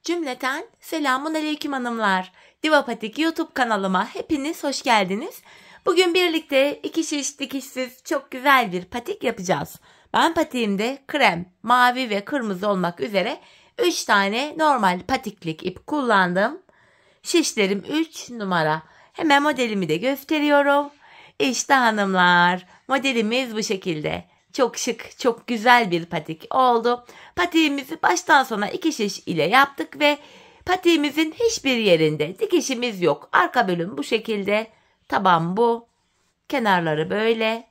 Cümleten selamun aleyküm hanımlar. Diva Patik YouTube kanalıma hepiniz hoş geldiniz. Bugün birlikte iki şiş dikişsiz çok güzel bir patik yapacağız. Ben patiğimde krem, mavi ve kırmızı olmak üzere 3 tane normal patiklik ip kullandım. Şişlerim 3 numara. Hemen modelimi de gösteriyorum. İşte hanımlar, modelimiz bu şekilde. Çok şık, çok güzel bir patik oldu. Patiğimizi baştan sona 2 şiş ile yaptık ve patiğimizin hiçbir yerinde dikişimiz yok. Arka bölüm bu şekilde, taban bu, kenarları böyle.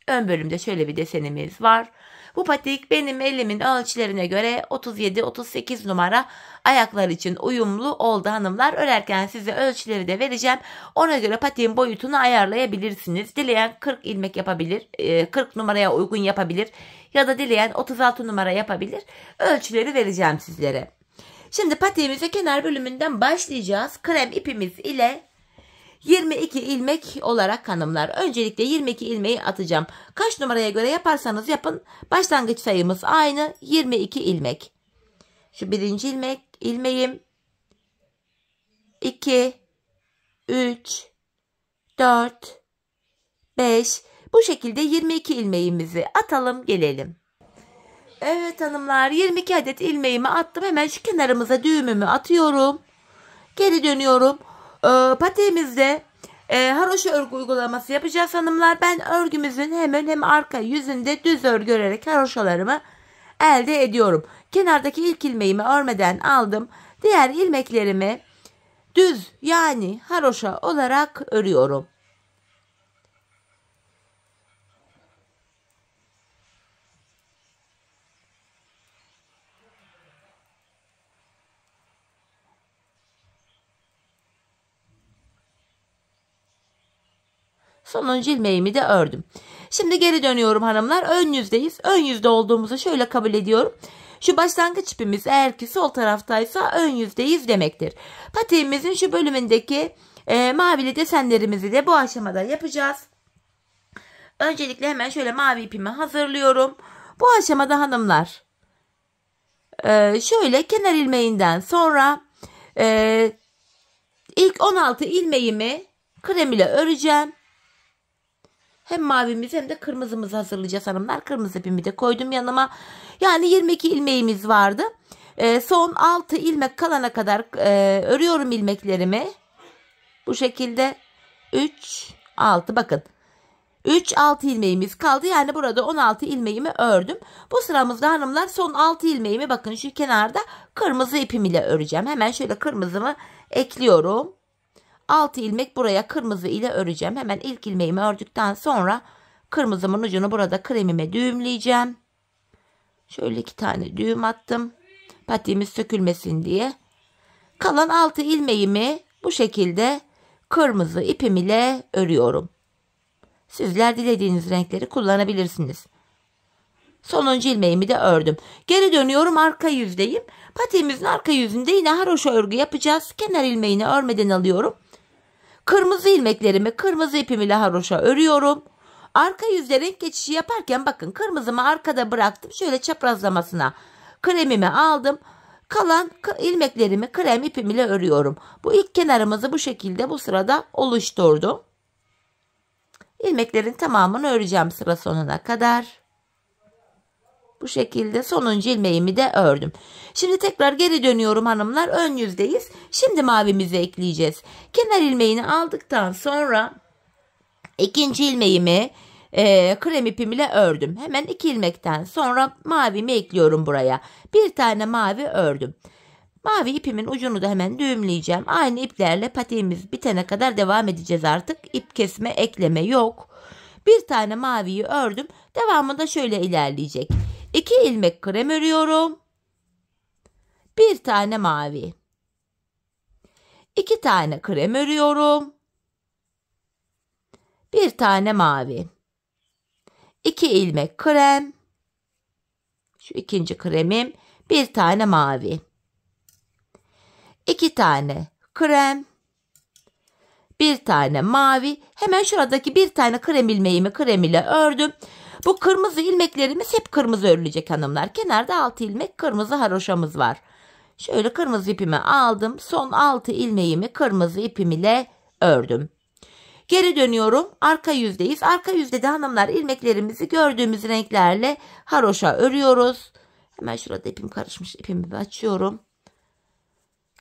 Ön bölümde şöyle bir desenimiz var. Bu patik benim elimin ölçülerine göre 37-38 numara, ayaklar için uyumlu oldu hanımlar. Örerken size ölçüleri de vereceğim. Ona göre patiğin boyutunu ayarlayabilirsiniz. Dileyen 40 ilmek yapabilir, 40 numaraya uygun yapabilir ya da dileyen 36 numara yapabilir. Ölçüleri vereceğim sizlere. Şimdi patiğimize kenar bölümünden başlayacağız. Krem ipimiz ile 22 ilmek olarak hanımlar. Öncelikle 22 ilmeği atacağım. Kaç numaraya göre yaparsanız yapın. Başlangıç sayımız aynı. 22 ilmek. Şu birinci ilmeğim. 2, 3, 4, 5. Bu şekilde 22 ilmeğimizi atalım gelelim. Evet hanımlar, 22 adet ilmeğimi attım. Hemen şu kenarımıza düğümümü atıyorum. Geri dönüyorum. Patiğimizde haroşa örgü uygulaması yapacağız hanımlar. Ben örgümüzün hem arka yüzünde düz örgü örerek haroşalarımı elde ediyorum. Kenardaki ilk ilmeğimi örmeden aldım. Diğer ilmeklerimi düz yani haroşa olarak örüyorum. Sonuncu ilmeğimi de ördüm. Şimdi geri dönüyorum hanımlar. Ön yüzdeyiz. Ön yüzde olduğumuzu şöyle kabul ediyorum. Şu başlangıç ipimiz eğer ki sol taraftaysa ön yüzdeyiz demektir. Patiğimizin şu bölümündeki mavili desenlerimizi de bu aşamada yapacağız. Öncelikle hemen şöyle mavi ipimi hazırlıyorum. Bu aşamada hanımlar şöyle kenar ilmeğinden sonra ilk 16 ilmeğimi krem ile öreceğim. Hem mavimizi hem de kırmızımızı hazırlayacağız hanımlar. Kırmızı ipimi de koydum yanıma. Yani 22 ilmeğimiz vardı. Son 6 ilmek kalana kadar örüyorum ilmeklerimi. Bu şekilde 3, 6 bakın. 3, 6 ilmeğimiz kaldı. Yani burada 16 ilmeğimi ördüm. Bu sıramızda hanımlar son 6 ilmeğimi bakın şu kenarda kırmızı ipim ile öreceğim. Hemen şöyle kırmızımı ekliyorum. 6 ilmek buraya kırmızı ile öreceğim. Hemen ilk ilmeğimi ördükten sonra kırmızımın ucunu burada kremime düğümleyeceğim. Şöyle 2 tane düğüm attım. Patiğimiz sökülmesin diye. Kalan 6 ilmeğimi bu şekilde kırmızı ipim ile örüyorum. Sizler dilediğiniz renkleri kullanabilirsiniz. Sonuncu ilmeğimi de ördüm. Geri dönüyorum, arka yüzdeyim. Patiğimizin arka yüzünde yine haroşa örgü yapacağız. Kenar ilmeğini örmeden alıyorum. Kırmızı ilmeklerimi kırmızı ipim ile haroşa örüyorum. Arka yüzde renk geçişi yaparken bakın kırmızımı arkada bıraktım. Şöyle çaprazlamasına kremimi aldım. Kalan ilmeklerimi krem ipim ile örüyorum. Bu ilk kenarımızı bu şekilde bu sırada oluşturdum. İlmeklerin tamamını öreceğim sıra sonuna kadar. Bu şekilde sonuncu ilmeğimi de ördüm. Şimdi tekrar geri dönüyorum hanımlar. Ön yüzdeyiz. Şimdi mavimizi ekleyeceğiz. Kenar ilmeğini aldıktan sonra ikinci ilmeğimi krem ipim ile ördüm. Hemen 2 ilmekten sonra mavimi ekliyorum buraya. Bir tane mavi ördüm. Mavi ipimin ucunu da hemen düğümleyeceğim. Aynı iplerle patiğimiz bitene kadar devam edeceğiz artık. İp kesme, ekleme yok. Bir tane maviyi ördüm. Devamında şöyle ilerleyecek. 2 ilmek krem örüyorum. Bir tane mavi. 2 tane krem örüyorum. Bir tane mavi. 2 ilmek krem. Şu ikinci kremim. Bir tane mavi. 2 tane krem. Bir tane mavi. Hemen şuradaki bir tane krem ilmeğimi krem ile ördüm. Bu kırmızı ilmeklerimiz hep kırmızı örülecek hanımlar. Kenarda 6 ilmek kırmızı haroşamız var. Şöyle kırmızı ipimi aldım. Son 6 ilmeğimi kırmızı ipim ile ördüm. Geri dönüyorum. Arka yüzdeyiz. Arka yüzde de hanımlar ilmeklerimizi gördüğümüz renklerle haroşa örüyoruz. Hemen şurada ipim karışmış. İpimi açıyorum.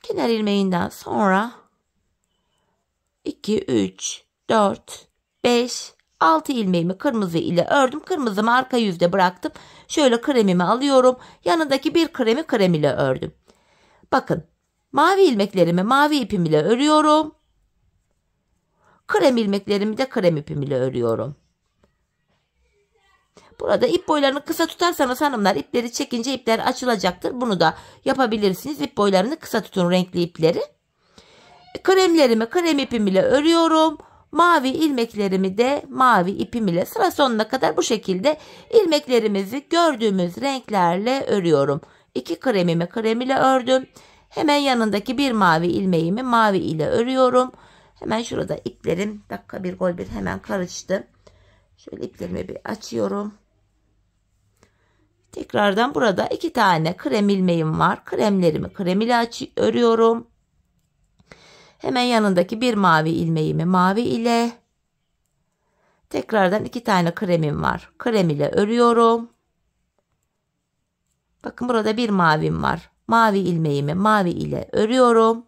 Kenar ilmeğinden sonra 2, 3, 4, 5, 6 ilmeğimi kırmızı ile ördüm. Kırmızımı arka yüzde bıraktım. Şöyle kremimi alıyorum. Yanındaki bir kremi krem ile ördüm. Bakın, mavi ilmeklerimi mavi ipim ile örüyorum. Krem ilmeklerimi de krem ipim ile örüyorum. Burada ip boylarını kısa tutarsanız hanımlar, ipleri çekince ipler açılacaktır. Bunu da yapabilirsiniz. İp boylarını kısa tutun, renkli ipleri. Kremlerimi krem ipim ile örüyorum. Mavi ilmeklerimi de mavi ipim ile sıra sonuna kadar bu şekilde ilmeklerimizi gördüğümüz renklerle örüyorum. 2 kremimi krem ile ördüm. Hemen yanındaki bir mavi ilmeğimi mavi ile örüyorum. Hemen şurada iplerim dakika bir gol bir hemen karıştı. Şöyle iplerimi bir açıyorum. Tekrardan burada 2 tane krem ilmeğim var. Kremlerimi krem ile örüyorum. Hemen yanındaki bir mavi ilmeğimi mavi ile. Tekrardan 2 tane kremim var. Krem ile örüyorum. Bakın burada bir mavim var. Mavi ilmeğimi mavi ile örüyorum.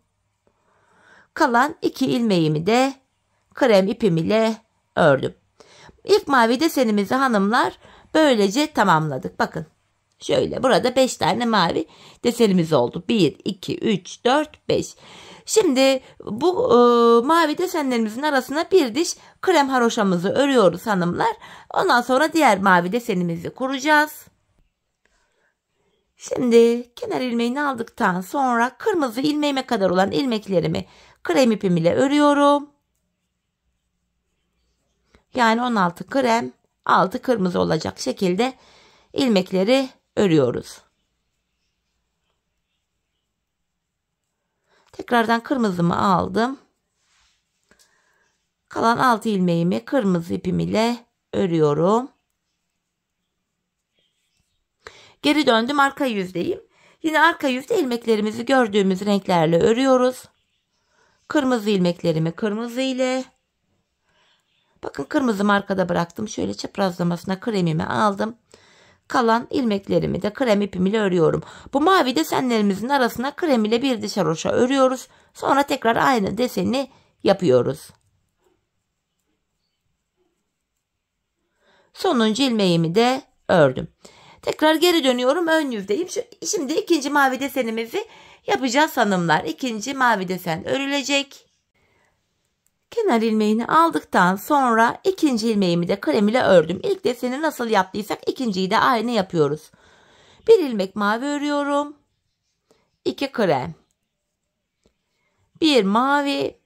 Kalan 2 ilmeğimi de krem ipim ile ördüm. İlk mavi desenimizi hanımlar böylece tamamladık. Bakın şöyle burada 5 tane mavi desenimiz oldu. 1, 2, 3, 4, 5. Şimdi bu mavi desenlerimizin arasına bir diş krem haroşamızı örüyoruz hanımlar. Ondan sonra diğer mavi desenimizi kuracağız. Şimdi kenar ilmeğini aldıktan sonra kırmızı ilmeğime kadar olan ilmeklerimi krem ipim ile örüyorum. Yani 16 krem, 6 kırmızı olacak şekilde ilmekleri örüyoruz. Tekrardan kırmızımı aldım. Kalan 6 ilmeğimi kırmızı ipim ile örüyorum. Geri döndüm, arka yüzdeyim. Yine arka yüzde ilmeklerimizi gördüğümüz renklerle örüyoruz. Kırmızı ilmeklerimi kırmızı ile. Bakın kırmızımı arkada bıraktım. Şöyle çaprazlamasına kremimi aldım. Kalan ilmeklerimi de krem ipim ile örüyorum. Bu mavi desenlerimizin arasına krem ile bir diş haroşa örüyoruz. Sonra tekrar aynı deseni yapıyoruz. Sonuncu ilmeğimi de ördüm. Tekrar geri dönüyorum, ön yüzdeyim. Şimdi ikinci mavi desenimizi yapacağız hanımlar. İkinci mavi desen örülecek. Kenar ilmeğini aldıktan sonra ikinci ilmeğimi de krem ile ördüm. İlk deseni nasıl yaptıysak ikinciyi de aynı yapıyoruz. Bir ilmek mavi örüyorum. 2 krem. Bir mavi.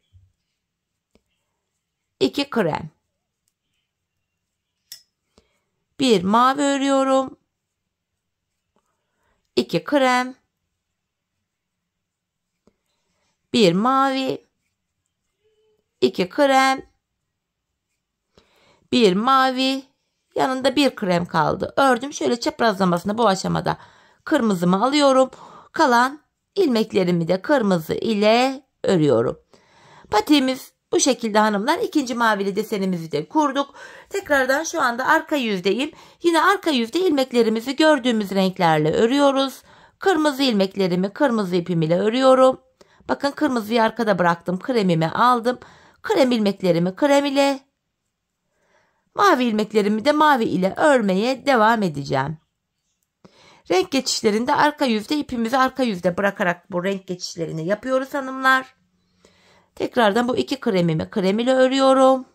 2 krem. Bir mavi örüyorum. 2 krem. Bir mavi. 2 krem. Bir mavi. Yanında bir krem kaldı. Ördüm. Şöyle çaprazlamasını bu aşamada kırmızımı alıyorum. Kalan ilmeklerimi de kırmızı ile örüyorum. Patiğimiz bu şekilde hanımlar. İkinci mavili desenimizi de kurduk. Tekrardan şu anda arka yüzdeyim. Yine arka yüzde ilmeklerimizi gördüğümüz renklerle örüyoruz. Kırmızı ilmeklerimi kırmızı ipim ile örüyorum. Bakın kırmızıyı arkada bıraktım. Kremimi aldım. Krem ilmeklerimi krem ile, mavi ilmeklerimi de mavi ile örmeye devam edeceğim. Renk geçişlerinde arka yüzde ipimizi arka yüzde bırakarak bu renk geçişlerini yapıyoruz hanımlar. Tekrardan bu 2 kremimi krem ile örüyorum.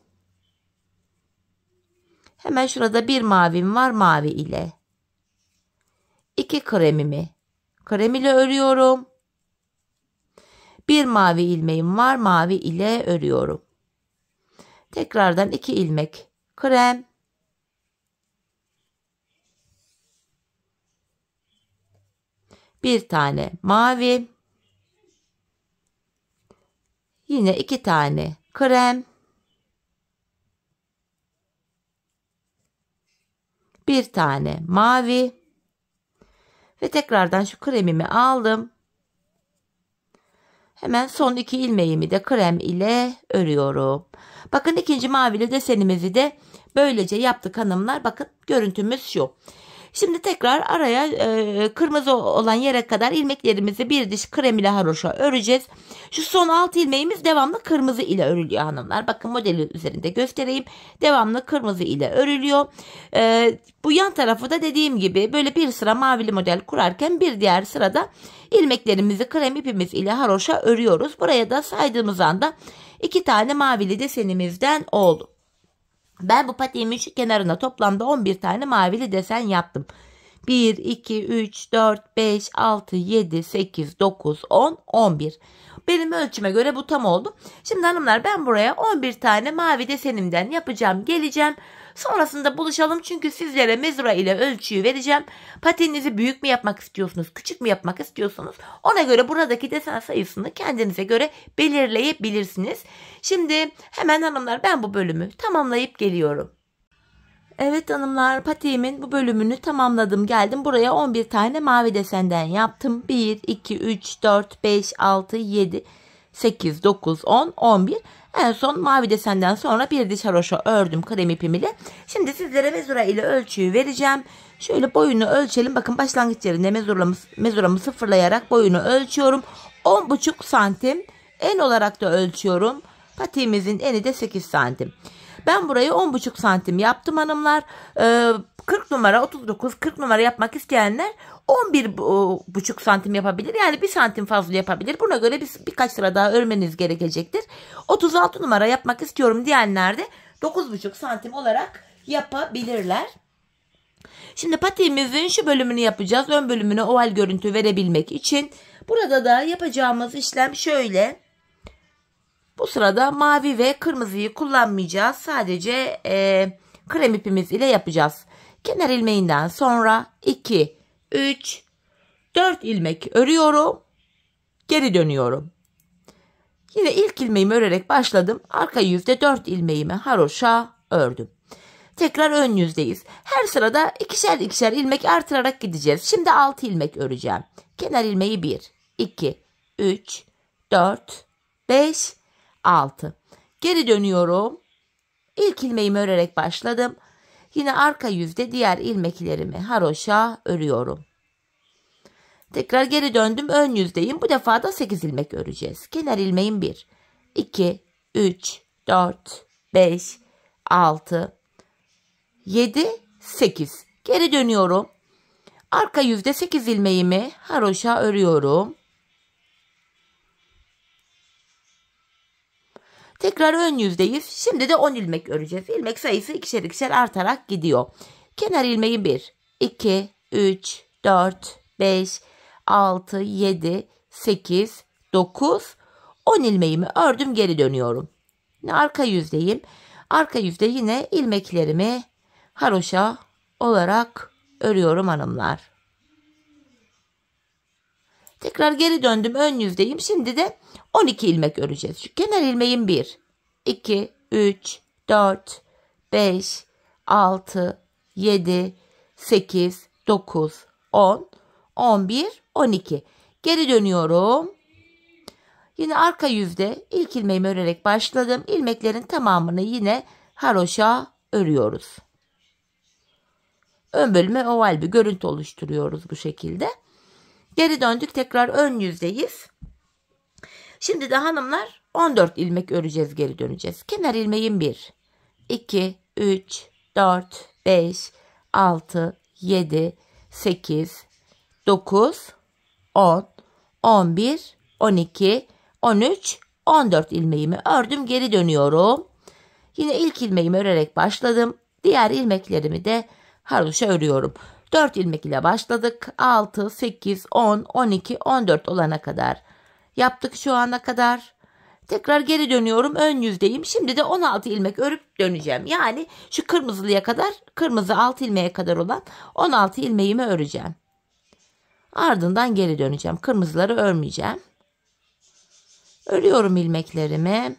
Hemen şurada bir mavim var, mavi ile. 2 kremimi krem ile örüyorum. Bir mavi ilmeğim var, mavi ile örüyorum. Tekrardan 2 ilmek krem. Bir tane mavi. Yine 2 tane krem. Bir tane mavi. Ve tekrardan şu kremimi aldım. Hemen son 2 ilmeğimi de krem ile örüyorum. Bakın ikinci mavili desenimizi de böylece yaptık hanımlar. Bakın görüntümüz şu. Şimdi tekrar araya kırmızı olan yere kadar ilmeklerimizi bir diş krem ile haroşa öreceğiz. Şu son 6 ilmeğimiz devamlı kırmızı ile örülüyor hanımlar. Bakın modeli üzerinde göstereyim. Devamlı kırmızı ile örülüyor. Bu yan tarafı da dediğim gibi böyle bir sıra mavili model kurarken bir diğer sırada ilmeklerimizi krem ipimiz ile haroşa örüyoruz. Buraya da saydığımız anda 2 tane mavili desenimizden oldu. Ben bu patiğimin şu kenarına toplamda 11 tane mavili desen yaptım. 1, 2, 3, 4, 5, 6, 7, 8, 9, 10, 11. Benim ölçüme göre bu tam oldu. Şimdi hanımlar ben buraya 11 tane mavi desenimden yapacağım. Geleceğim. Sonrasında buluşalım çünkü sizlere mezura ile ölçüyü vereceğim. Patiğinizi büyük mü yapmak istiyorsunuz, küçük mü yapmak istiyorsunuz? Ona göre buradaki desen sayısını kendinize göre belirleyebilirsiniz. Şimdi hemen hanımlar ben bu bölümü tamamlayıp geliyorum. Evet hanımlar patiğimin bu bölümünü tamamladım. Geldim buraya 11 tane mavi desenden yaptım. 1, 2, 3, 4, 5, 6, 7, 8, 9, 10, 11. En son mavi desenden sonra bir diş haroşa ördüm krem ipim ile. Şimdi sizlere mezura ile ölçüyü vereceğim. Şöyle boyunu ölçelim. Bakın başlangıç yerinde mezuramı sıfırlayarak boyunu ölçüyorum. 10,5 santim. En olarak da ölçüyorum. Patiğimizin eni de 8 santim. Ben burayı 10,5 santim yaptım hanımlar. 40 numara 39 40 numara yapmak isteyenler 11,5 santim yapabilir. Yani 1 santim fazla yapabilir. Buna göre birkaç sıra daha örmeniz gerekecektir. 36 numara yapmak istiyorum diyenler de 9,5 santim olarak yapabilirler. Şimdi patiğimizin şu bölümünü yapacağız. Ön bölümüne oval görüntü verebilmek için. Burada da yapacağımız işlem şöyle. Bu sırada mavi ve kırmızıyı kullanmayacağız. Sadece krem ipimiz ile yapacağız. Kenar ilmeğinden sonra 2, 3, 4 ilmek örüyorum. Geri dönüyorum. Yine ilk ilmeğimi örerek başladım. Arka yüzde 4 ilmeğimi haroşa ördüm. Tekrar ön yüzdeyiz. Her sırada ikişer ikişer ilmek artırarak gideceğiz. Şimdi 6 ilmek öreceğim. Kenar ilmeği 1, 2, 3, 4, 5, 6. Geri dönüyorum. İlk ilmeğimi örerek başladım. Yine arka yüzde diğer ilmeklerimi haroşa örüyorum. Tekrar geri döndüm. Ön yüzdeyim. Bu defa da 8 ilmek öreceğiz. Kenar ilmeğim 1, 2, 3, 4, 5, 6, 7, 8. Geri dönüyorum. Arka yüzde 8 ilmeğimi haroşa örüyorum. Tekrar ön yüzdeyiz. Şimdi de 10 ilmek öreceğiz. İlmek sayısı ikişer ikişer artarak gidiyor. Kenar ilmeği 1, 2, 3, 4, 5, 6, 7, 8, 9, 10 ilmeğimi ördüm geri dönüyorum. Yine arka yüzdeyim. Arka yüzde yine ilmeklerimi haroşa olarak örüyorum hanımlar. Tekrar geri döndüm ön yüzdeyim. Şimdi de 12 ilmek öreceğiz. Şu kenar ilmeğim 1, 2, 3, 4, 5, 6, 7, 8, 9, 10, 11, 12. Geri dönüyorum. Yine arka yüzde ilk ilmeğimi örerek başladım. İlmeklerin tamamını yine haroşa örüyoruz. Ön bölüme oval bir görüntü oluşturuyoruz bu şekilde. Geri döndük tekrar ön yüzdeyiz. Şimdi de hanımlar 14 ilmek öreceğiz geri döneceğiz. Kenar ilmeğim 1, 2, 3, 4, 5, 6, 7, 8, 9, 10, 11, 12, 13, 14 ilmeğimi ördüm geri dönüyorum. Yine ilk ilmeğimi örerek başladım. Diğer ilmeklerimi de haroşa örüyorum. 4 ilmek ile başladık. 6, 8, 10, 12, 14 olana kadar yaptık şu ana kadar. Tekrar geri dönüyorum. Ön yüzdeyim. Şimdi de 16 ilmek örüp döneceğim. Yani şu kırmızılıya kadar, kırmızı 6 ilmeğe kadar olan 16 ilmeğimi öreceğim. Ardından geri döneceğim. Kırmızıları örmeyeceğim. Örüyorum ilmeklerimi.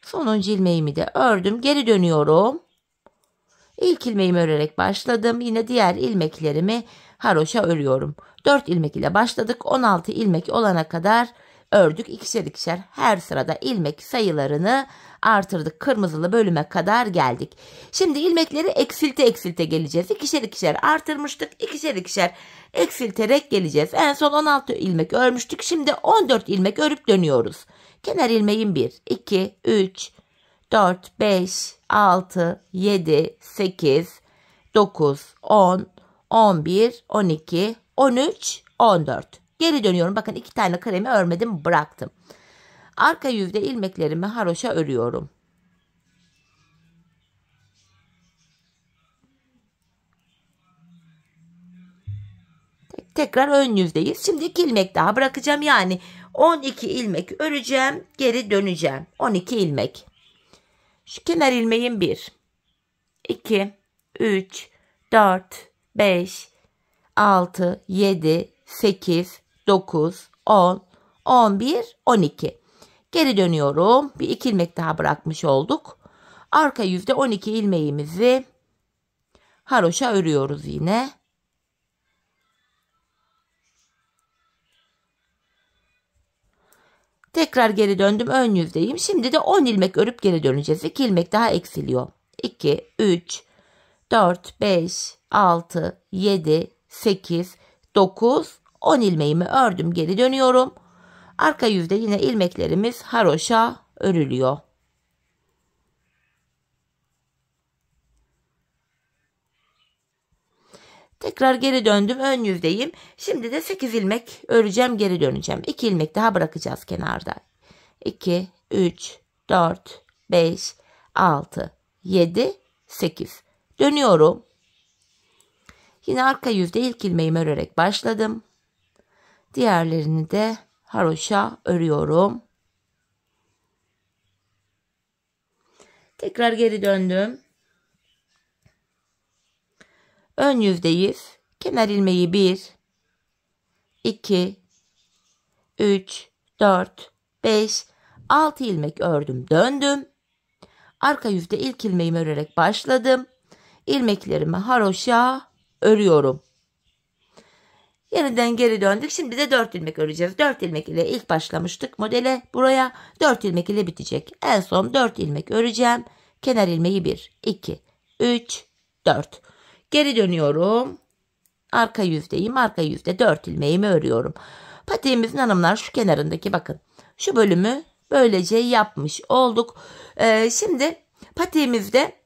Sonuncu ilmeğimi de ördüm. Geri dönüyorum. İlk ilmeğimi örerek başladım. Yine diğer ilmeklerimi haroşa örüyorum. 4 ilmek ile başladık. 16 ilmek olana kadar ördük. İkişer ikişer her sırada ilmek sayılarını artırdık. Kırmızılı bölüme kadar geldik. Şimdi ilmekleri eksilte eksilte geleceğiz. İkişer ikişer artırmıştık. İkişer ikişer eksilterek geleceğiz. En son 16 ilmek örmüştük. Şimdi 14 ilmek örüp dönüyoruz. Kenar ilmeğim 1, 2, 3, 4, 5, 6, 7, 8, 9, 10, 11, 12, 13, 14. Geri dönüyorum. Bakın 2 tane kremi örmedim, bıraktım. Arka yüzde ilmeklerimi haroşa örüyorum. Tekrar ön yüzdeyiz. Şimdi 2 ilmek daha bırakacağım. Yani 12 ilmek öreceğim. Geri döneceğim. 12 ilmek. Şu kenar ilmeğim 1, 2, 3, 4, 5, 6, 7, 8, 9, 10, 11, 12. Geri dönüyorum. Bir 2 ilmek daha bırakmış olduk. Arka yüzde 12 ilmeğimizi haroşa örüyoruz yine. Tekrar geri döndüm. Ön yüzdeyim. Şimdi de 10 ilmek örüp geri döneceğiz. 2 ilmek daha eksiliyor. 2, 3, 4, 5, 6, 7, 8, 9, 10 ilmeğimi ördüm. Geri dönüyorum. Arka yüzde yine ilmeklerimiz haroşa örülüyor. Tekrar geri döndüm. Ön yüzdeyim. Şimdi de 8 ilmek öreceğim. Geri döneceğim. 2 ilmek daha bırakacağız kenarda. 2, 3, 4, 5, 6, 7, 8. Dönüyorum. Yine arka yüzde ilk ilmeğimi örerek başladım. Diğerlerini de haroşa örüyorum. Tekrar geri döndüm. Ön yüzdeyiz. Kenar ilmeği 1, 2, 3, 4, 5, 6 ilmek ördüm. Döndüm. Arka yüzde ilk ilmeğimi örerek başladım. İlmeklerimi haroşa örüyorum. Yeniden geri döndük. Şimdi de 4 ilmek öreceğiz. 4 ilmek ile ilk başlamıştık modele. Buraya 4 ilmek ile bitecek. En son 4 ilmek öreceğim. Kenar ilmeği 1, 2, 3, 4. Geri dönüyorum. Arka yüzdeyim. Arka yüzde 4 ilmeğimi örüyorum. Patiğimizin hanımlar şu kenarındaki bakın. Şu bölümü böylece yapmış olduk. Şimdi patiğimizde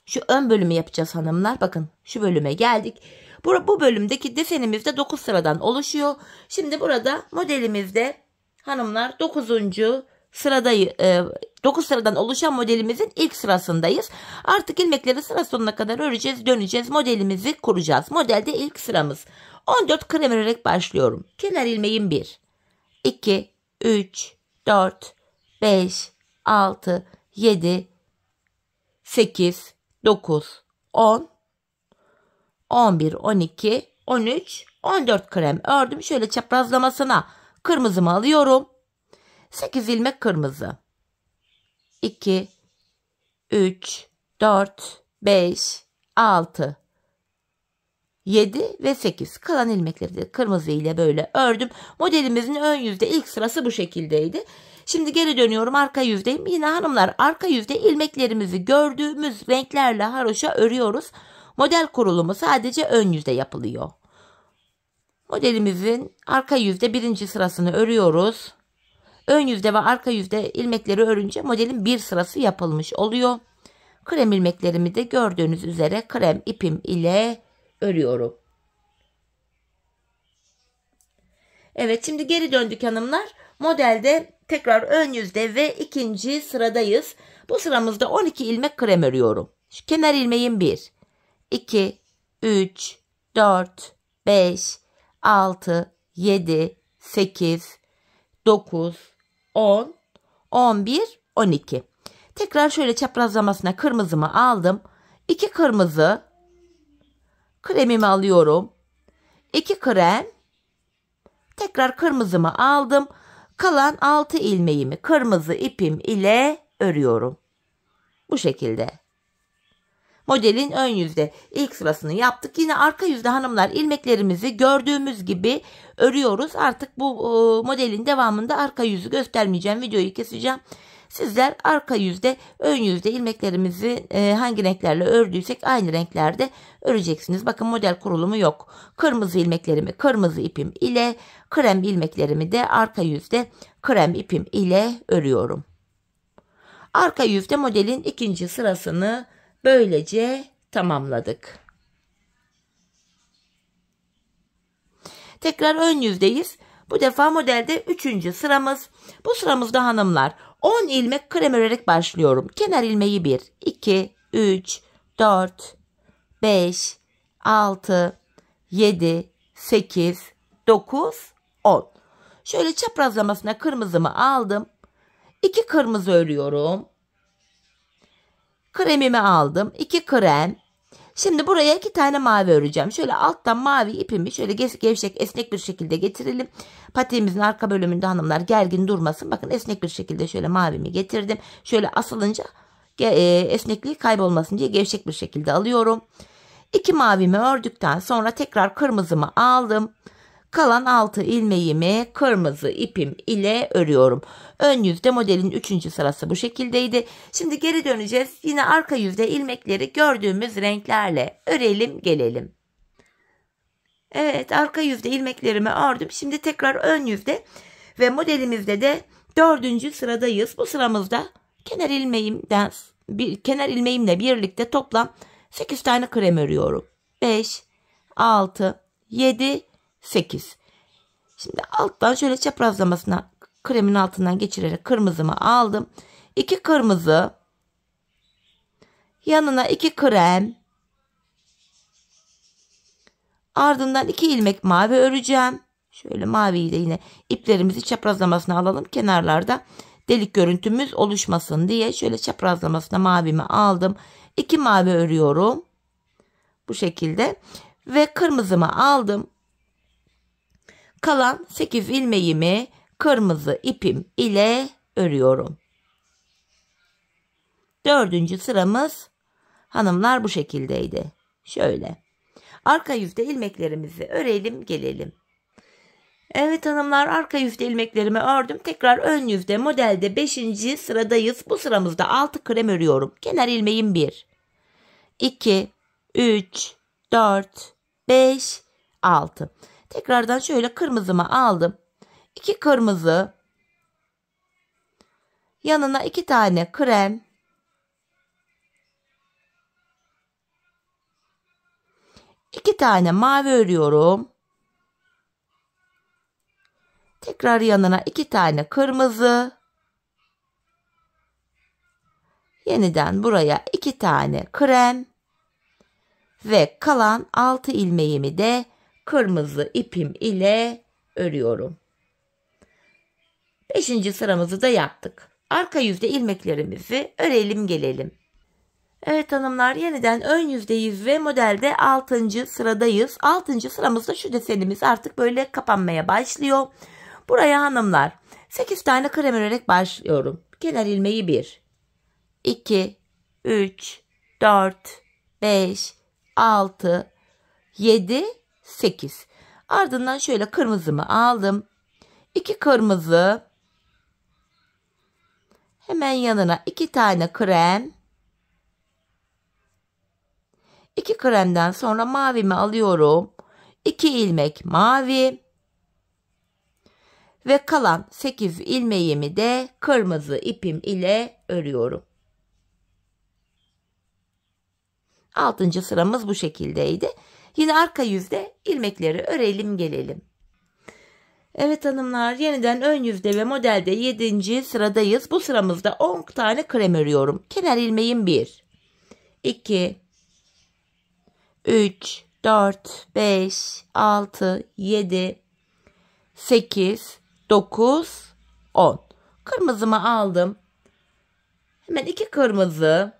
şu ön bölümü yapacağız hanımlar. Bakın şu bölüme geldik. Bu bölümdeki desenimizde 9 sıradan oluşuyor. Şimdi burada modelimizde hanımlar 9. sıradayız. 9 sıradan oluşan modelimizin ilk sırasındayız. Artık ilmekleri sıra sonuna kadar öreceğiz, döneceğiz. Modelimizi kuracağız. Modelde ilk sıramız. 14 krem örerek başlıyorum. Kenar ilmeğim 1, 2, 3, 4, 5, 6, 7, 8, 9, 10, 11, 12, 13, 14 krem ördüm. Şöyle çaprazlamasına kırmızımı alıyorum. 8 ilmek kırmızı. 2, 3, 4, 5, 6, 7 ve 8. Kalan ilmekleri de kırmızı ile böyle ördüm. Modelimizin ön yüzde ilk sırası bu şekildeydi. Şimdi geri dönüyorum, arka yüzdeyim. Yine hanımlar arka yüzde ilmeklerimizi gördüğümüz renklerle haroşa örüyoruz. Model kurulumu sadece ön yüzde yapılıyor. Modelimizin arka yüzde birinci sırasını örüyoruz. Ön yüzde ve arka yüzde ilmekleri örünce modelin bir sırası yapılmış oluyor. Krem ilmeklerimi de gördüğünüz üzere krem ipim ile örüyorum. Evet, şimdi geri döndük hanımlar. Modelde tekrar ön yüzde ve ikinci sıradayız. Bu sıramızda 12 ilmek krem örüyorum. Şu kenar ilmeğim 1, 2, 3, 4, 5, 6, 7, 8, 9, 10, 11, 12. Tekrar şöyle çaprazlamasına kırmızımı aldım. 2 kırmızı kremimi alıyorum. 2 krem. Tekrar kırmızımı aldım. Kalan 6 ilmeğimi kırmızı ipim ile örüyorum. Bu şekilde. modelin ön yüzde ilk sırasını yaptık. Yine arka yüzde hanımlar ilmeklerimizi gördüğümüz gibi örüyoruz. Artık bu modelin devamında arka yüzü göstermeyeceğim. Videoyu keseceğim. Sizler arka yüzde, ön yüzde ilmeklerimizi hangi renklerle ördüysek aynı renklerde öreceksiniz. Bakın model kurulumu yok. Kırmızı ilmeklerimi kırmızı ipim ile, krem ilmeklerimi de arka yüzde krem ipim ile örüyorum. Arka yüzde modelin ikinci sırasını böylece tamamladık. Tekrar ön yüzdeyiz. Bu defa modelde 3. sıramız. Bu sıramızda hanımlar 10 ilmek krem örerek başlıyorum. Kenar ilmeği 1, 2, 3, 4, 5, 6, 7, 8, 9, 10. Şöyle çaprazlamasına kırmızımı aldım. 2 kırmızı örüyorum. Kremimi aldım. 2 krem. Şimdi buraya 2 tane mavi öreceğim. Şöyle alttan mavi ipimi şöyle gevşek esnek bir şekilde getirelim. Patiğimizin arka bölümünde hanımlar gergin durmasın. Bakın esnek bir şekilde şöyle mavimi getirdim. Şöyle asılınca esnekliği kaybolmasın diye gevşek bir şekilde alıyorum. 2 mavimi ördükten sonra tekrar kırmızımı aldım. Kalan 6 ilmeğimi kırmızı ipim ile örüyorum. Ön yüzde modelin 3. sırası bu şekildeydi. Şimdi geri döneceğiz. Yine arka yüzde ilmekleri gördüğümüz renklerle örelim gelelim. Evet, arka yüzde ilmeklerimi ördüm. Şimdi tekrar ön yüzde ve modelimizde de 4. sıradayız. Bu sıramızda kenar ilmeğimle birlikte toplam 8 tane krem örüyorum. 5, 6, 7, 8. Şimdi alttan şöyle çaprazlamasına kremin altından geçirerek kırmızımı aldım. 2 kırmızı, yanına 2 krem, ardından 2 ilmek mavi öreceğim. Şöyle maviyi de yine iplerimizi çaprazlamasına alalım. Kenarlarda delik görüntümüz oluşmasın diye şöyle çaprazlamasına mavimi aldım. 2 mavi örüyorum. Bu şekilde ve kırmızımı aldım. Kalan 8 ilmeğimi kırmızı ipim ile örüyorum. 4. sıramız hanımlar bu şekildeydi. Şöyle. Arka yüzde ilmeklerimizi örelim gelelim. Evet hanımlar, arka yüzde ilmeklerimi ördüm. Tekrar ön yüzde modelde 5. sıradayız. Bu sıramızda 6 krem örüyorum. Kenar ilmeğim 1, 2, 3, 4, 5, 6. Tekrardan şöyle kırmızımı aldım. 2 kırmızı, yanına 2 tane krem, 2 tane mavi örüyorum. Tekrar yanına 2 tane kırmızı, yeniden buraya 2 tane krem ve kalan 6 ilmeğimi de kırmızı ipim ile örüyorum. 5. sıramızı da yaptık. Arka yüzde ilmeklerimizi örelim gelelim. Evet hanımlar, yeniden ön yüzdeyiz ve modelde 6. sıradayız. 6. sıramızda şu desenimiz artık böyle kapanmaya başlıyor. Buraya hanımlar 8 tane krem örerek başlıyorum. Kenar ilmeği 1, 2, 3, 4, 5, 6, 7, 8. Ardından şöyle kırmızımı aldım. 2 kırmızı, hemen yanına 2 tane krem. 2 kremden sonra mavimi alıyorum. 2 ilmek mavi ve kalan 8 ilmeğimi de kırmızı ipim ile örüyorum. 6. sıramız bu şekildeydi. Yine arka yüzde ilmekleri örelim gelelim. Evet hanımlar, yeniden ön yüzde ve modelde 7. sıradayız. Bu sıramızda 10 tane krem örüyorum. Kenar ilmeğim 1, 2, 3, 4, 5, 6, 7, 8, 9, 10. Kırmızımı aldım. Hemen 2 kırmızı.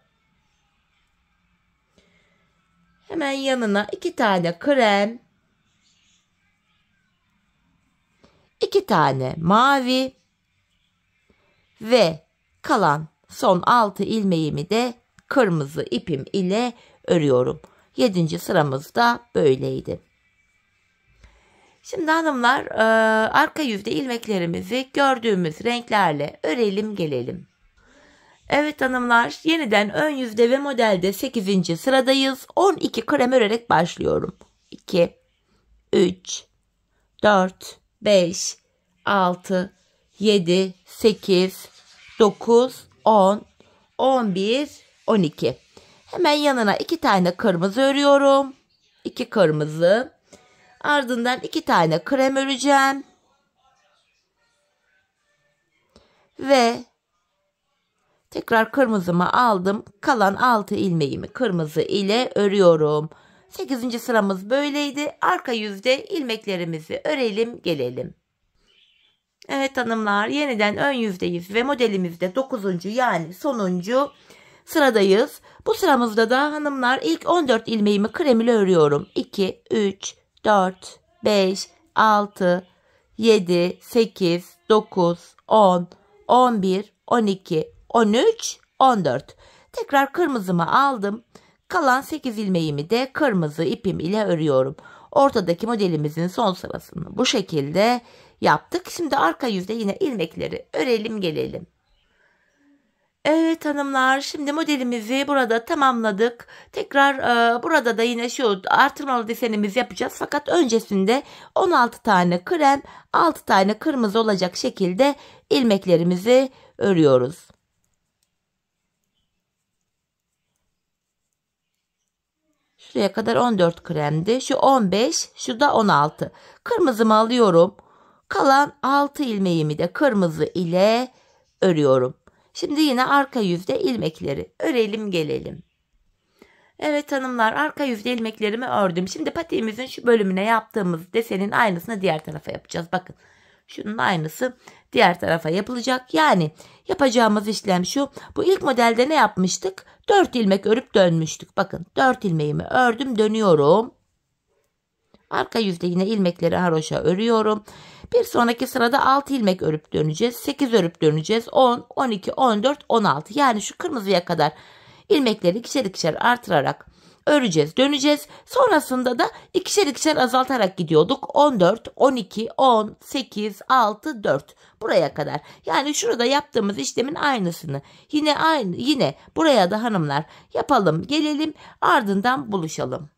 Hemen yanına 2 tane krem. 2 tane mavi. Ve kalan son 6 ilmeğimi de kırmızı ipim ile örüyorum. 7. sıramız da böyleydi. Şimdi hanımlar arka yüzde ilmeklerimizi gördüğümüz renklerle örelim gelelim. Evet hanımlar, yeniden ön yüzde ve modelde 8. sıradayız. 12 krem örerek başlıyorum. 2, 3, 4, 5, 6, 7, 8, 9, 10, 11, 12. Hemen yanına 2 tane kırmızı örüyorum. 2 kırmızı. Ardından 2 tane krem öreceğim. Ve tekrar kırmızımı aldım. Kalan 6 ilmeğimi kırmızı ile örüyorum. 8. sıramız böyleydi. Arka yüzde ilmeklerimizi örelim gelelim. Evet hanımlar, yeniden ön yüzdeyiz ve modelimizde 9. yani sonuncu sıradayız. Bu sıramızda da hanımlar ilk 14 ilmeğimi krem ile örüyorum. 2, 3, 4, 5, 6, 7, 8, 9, 10, 11, 12, 13, 14. Tekrar kırmızımı aldım. Kalan 8 ilmeğimi de kırmızı ipim ile örüyorum. Ortadaki modelimizin son sırasını bu şekilde yaptık. Şimdi arka yüzde yine ilmekleri örelim gelelim. Evet hanımlar, şimdi modelimizi burada tamamladık. Tekrar burada da yine şu artırmalı desenimizi yapacağız. Fakat öncesinde 16 tane krem, 6 tane kırmızı olacak şekilde ilmeklerimizi örüyoruz. Şuraya kadar 14 kremdi. Şu 15, şu da 16. Kırmızımı alıyorum. Kalan 6 ilmeğimi de kırmızı ile örüyorum. Şimdi yine arka yüzde ilmekleri örelim gelelim. Evet hanımlar, arka yüzde ilmeklerimi ördüm. Şimdi patiğimizin şu bölümüne yaptığımız desenin aynısını diğer tarafa yapacağız. Bakın şunun aynısı diğer tarafa yapılacak. Yani yapacağımız işlem şu. Bu ilk modelde ne yapmıştık? 4 ilmek örüp dönmüştük. Bakın 4 ilmeğimi ördüm, dönüyorum. Arka yüzde yine ilmekleri haroşa örüyorum. Bir sonraki sırada 6 ilmek örüp döneceğiz. 8 örüp döneceğiz. 10, 12, 14, 16. Yani şu kırmızıya kadar ilmekleri ikişer ikişer artırarak öreceğiz, döneceğiz. Sonrasında da ikişer ikişer azaltarak gidiyorduk. 14, 12, 10, 8, 6, 4. Buraya kadar. Yani şurada yaptığımız işlemin aynısını yine buraya da hanımlar yapalım, gelelim, ardından buluşalım.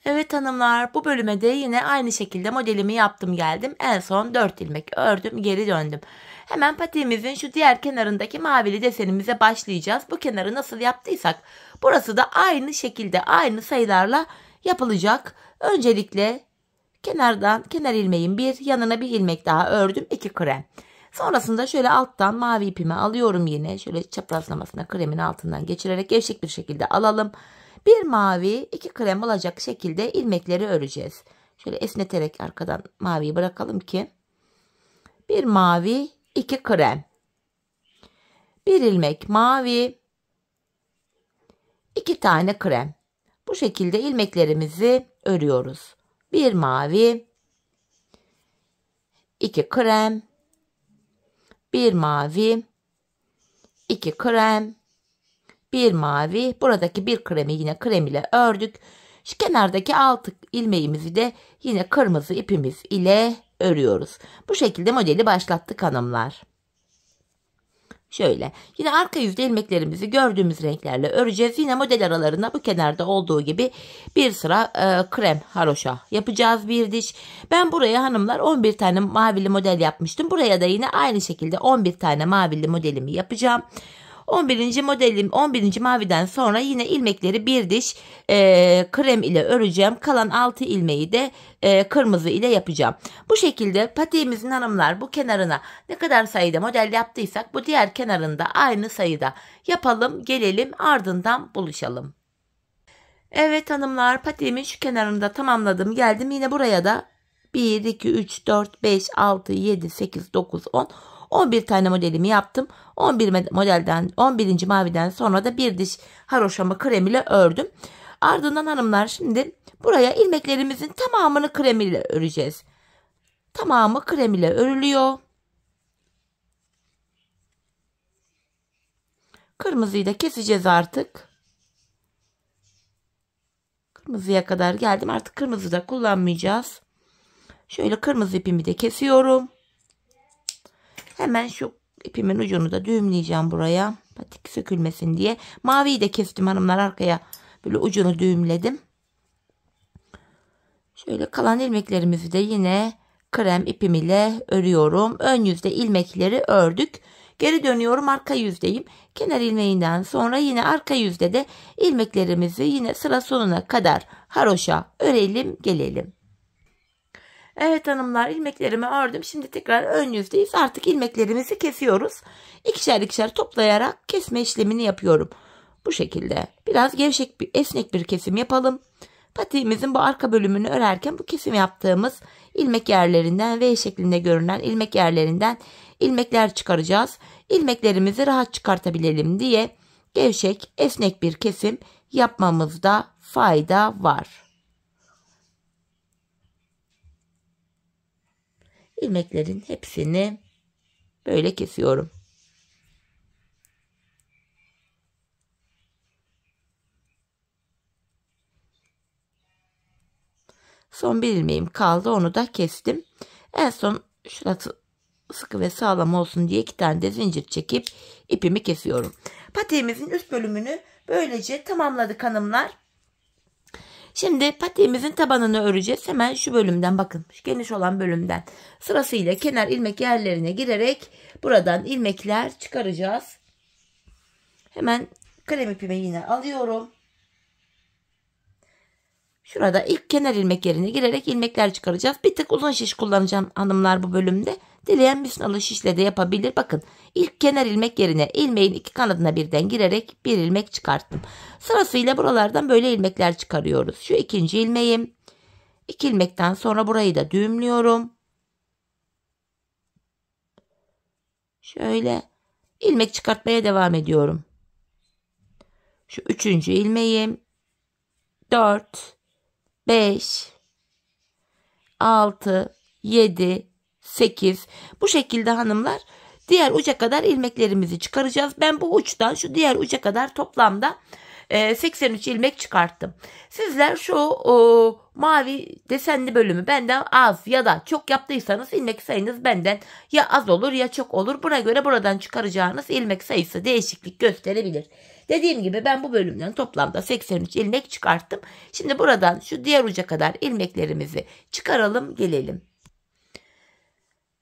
Evet hanımlar, bu bölüme de yine aynı şekilde modelimi yaptım geldim. En son 4 ilmek ördüm, geri döndüm. Hemen patiğimizin şu diğer kenarındaki mavili desenimize başlayacağız. Bu kenarı nasıl yaptıysak burası da aynı şekilde aynı sayılarla yapılacak. Öncelikle kenar ilmeğin bir, yanına bir ilmek daha ördüm, 2 krem. Sonrasında şöyle alttan mavi ipimi alıyorum, yine şöyle çaprazlamasına kremin altından geçirerek gevşek bir şekilde alalım. Bir mavi, 2 krem olacak şekilde ilmekleri öreceğiz. Şöyle esneterek arkadan maviyi bırakalım ki. Bir mavi, 2 krem. Bir ilmek mavi, 2 tane krem. Bu şekilde ilmeklerimizi örüyoruz. Bir mavi, 2 krem. Bir mavi, 2 krem. Bir mavi, buradaki bir kremi yine krem ile ördük. Şu kenardaki 6 ilmeğimizi de yine kırmızı ipimiz ile örüyoruz. Bu şekilde modeli başlattık hanımlar. Şöyle yine arka yüzde ilmeklerimizi gördüğümüz renklerle öreceğiz. Yine model aralarında bu kenarda olduğu gibi bir sıra krem haroşa yapacağız, bir diş. Ben buraya hanımlar 11 tane mavili model yapmıştım. Buraya da yine aynı şekilde 11 tane mavili modelimi yapacağım. 11. maviden sonra yine ilmekleri bir diş krem ile öreceğim. Kalan 6 ilmeği de kırmızı ile yapacağım. Bu şekilde patiğimizin hanımlar bu kenarına ne kadar sayıda model yaptıysak bu diğer kenarında aynı sayıda yapalım, gelelim, ardından buluşalım. Evet hanımlar, patiğimin şu kenarında tamamladım, geldim. Yine buraya da 1, 2, 3, 4, 5, 6, 7, 8, 9, 10. 11 tane modelimi yaptım. 11. maviden sonra da bir diş haroşamı krem ile ördüm. Ardından hanımlar şimdi buraya ilmeklerimizin tamamını krem ile öreceğiz. Tamamı krem ile örülüyor. Kırmızıyı da keseceğiz artık. Kırmızıya kadar geldim. Artık kırmızı da kullanmayacağız. Şöyle kırmızı ipimi de kesiyorum. Hemen şu ipimin ucunu da düğümleyeceğim buraya. Patik sökülmesin diye. Maviyi de kestim hanımlar, arkaya böyle ucunu düğümledim. Şöyle kalan ilmeklerimizi de yine krem ipim ile örüyorum. Ön yüzde ilmekleri ördük. Geri dönüyorum, arka yüzdeyim. Kenar ilmeğinden sonra yine arka yüzde de ilmeklerimizi yine sıra sonuna kadar haroşa örelim gelelim. Evet hanımlar, ilmeklerimi ördüm. Şimdi tekrar ön yüzdeyiz. Artık ilmeklerimizi kesiyoruz. İkişer ikişer toplayarak kesme işlemini yapıyorum. Bu şekilde biraz gevşek bir esnek bir kesim yapalım. Patiğimizin bu arka bölümünü örerken bu kesim yaptığımız ilmek yerlerinden V şeklinde görünen ilmek yerlerinden ilmekler çıkaracağız. İlmeklerimizi rahat çıkartabilelim diye gevşek esnek bir kesim yapmamızda fayda var. İlmeklerin hepsini böyle kesiyorum. Son bir ilmeğim kaldı, onu da kestim. En son şurası sıkı ve sağlam olsun diye 2 tane de zincir çekip ipimi kesiyorum. Patiğimizin üst bölümünü böylece tamamladık hanımlar. Şimdi patiğimizin tabanını öreceğiz. Hemen şu bölümden, bakın şu geniş olan bölümden sırasıyla kenar ilmek yerlerine girerek buradan ilmekler çıkaracağız. Hemen krem ipimi yine alıyorum. Şurada ilk kenar ilmek yerine girerek ilmekler çıkaracağız. Bir tık uzun şiş kullanacağım hanımlar bu bölümde. Dileyen misinalı şişle de yapabilir. Bakın ilk kenar ilmek yerine ilmeğin 2 kanadına birden girerek bir ilmek çıkarttım. Sırasıyla buralardan böyle ilmekler çıkarıyoruz. Şu ikinci ilmeğim. 2 ilmekten sonra burayı da düğümlüyorum. Şöyle ilmek çıkartmaya devam ediyorum. Şu üçüncü ilmeğim. 4, 5, 6, 7, 8. Bu şekilde hanımlar diğer uca kadar ilmeklerimizi çıkaracağız. Ben bu uçtan şu diğer uca kadar toplamda 83 ilmek çıkarttım. Sizler şu mavi desenli bölümü benden az ya da çok yaptıysanız ilmek sayınız benden ya az olur ya çok olur. Buna göre buradan çıkaracağınız ilmek sayısı değişiklik gösterebilir. Dediğim gibi ben bu bölümden toplamda 83 ilmek çıkarttım. Şimdi buradan şu diğer uca kadar ilmeklerimizi çıkaralım gelelim.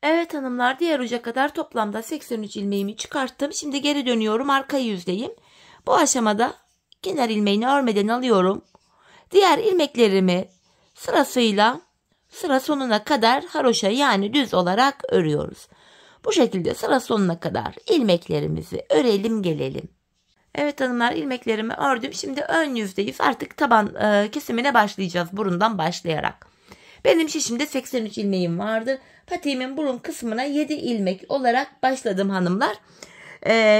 Evet hanımlar, diğer uca kadar toplamda 83 ilmeğimi çıkarttım. Şimdi geri dönüyorum, arka yüzdeyim. Bu aşamada kenar ilmeğini örmeden alıyorum. Diğer ilmeklerimi sırasıyla sıra sonuna kadar haroşa yani düz olarak örüyoruz. Bu şekilde sıra sonuna kadar ilmeklerimizi örelim gelelim. Evet hanımlar, ilmeklerimi ördüm. Şimdi ön yüzdeyiz. Artık taban kesimine başlayacağız burundan başlayarak. Benim şişimde 83 ilmeğim vardı. Patiğimin burun kısmına 7 ilmek olarak başladım hanımlar.